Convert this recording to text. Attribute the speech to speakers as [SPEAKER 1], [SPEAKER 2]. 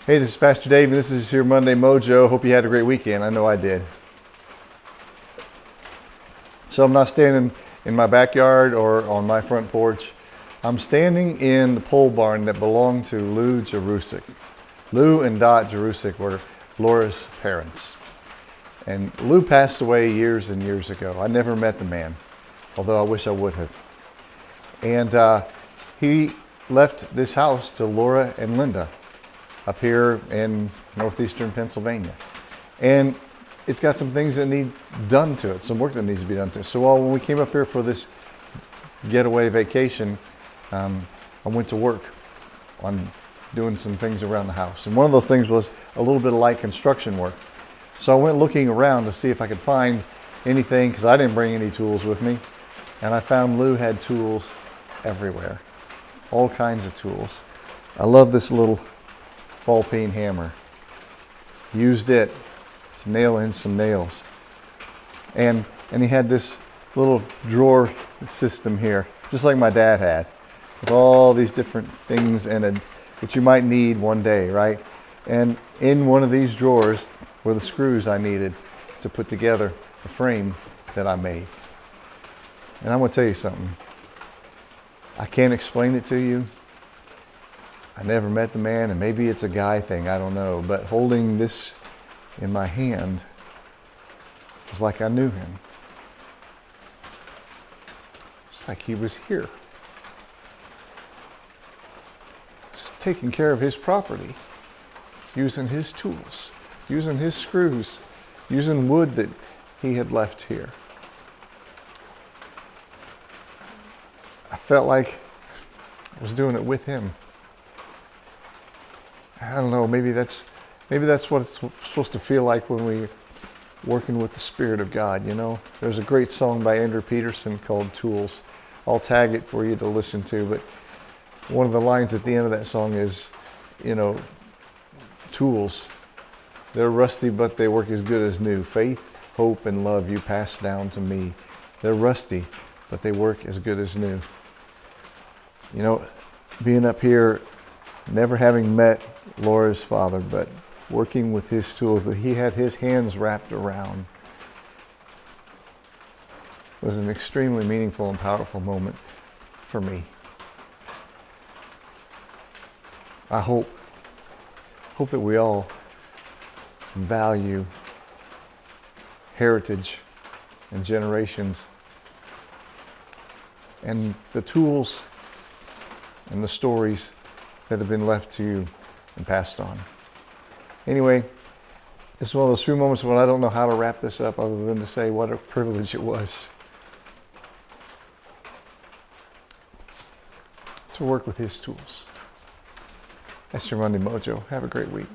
[SPEAKER 1] Hey, this is Pastor Dave, and this is your Monday Mojo. Hope you had a great weekend. I know I did. So I'm not standing in my backyard or on my front porch. I'm standing in the pole barn that belonged to Lou Jerusik. Lou and Dot Jerusik were Laura's parents. And Lou passed away years and years ago. I never met the man, although I wish I would have. And he left this house to Laura and Linda up here in northeastern Pennsylvania. And it's got some things that need done to it, some work that needs to be done to it. So when we came up here for this getaway vacation, I went to work on doing some things around the house. And one of those things was a little bit of light construction work. So I went looking around to see if I could find anything, because I didn't bring any tools with me. And I found Lou had tools everywhere, all kinds of tools. I love this little ball peen hammer. Used it to nail in some nails. And he had this little drawer system here, just like my dad had, with all these different things in it that you might need one day, right? And in one of these drawers were the screws I needed to put together the frame that I made. And I'm going to tell you something. I can't explain it to you. I never met the man, and maybe it's a guy thing, I don't know. But holding this in my hand was like I knew him. It's like he was here. Just taking care of his property, using his tools, using his screws, using wood that he had left here. I felt like I was doing it with him. I don't know, maybe that's what it's supposed to feel like when we're working with the Spirit of God, you know? There's a great song by Andrew Peterson called Tools. I'll tag it for you to listen to, but one of the lines at the end of that song is, you know, tools, they're rusty, but they work as good as new. Faith, hope, and love you pass down to me. They're rusty, but they work as good as new. You know, being up here, never having met Laura's father, but working with his tools that he had his hands wrapped around, was an extremely meaningful and powerful moment for me. I hope that we all value heritage and generations and the tools and the stories that have been left to you and passed on. Anyway, it's one of those few moments when I don't know how to wrap this up other than to say what a privilege it was to work with his tools. That's your Monday Mojo. Have a great week.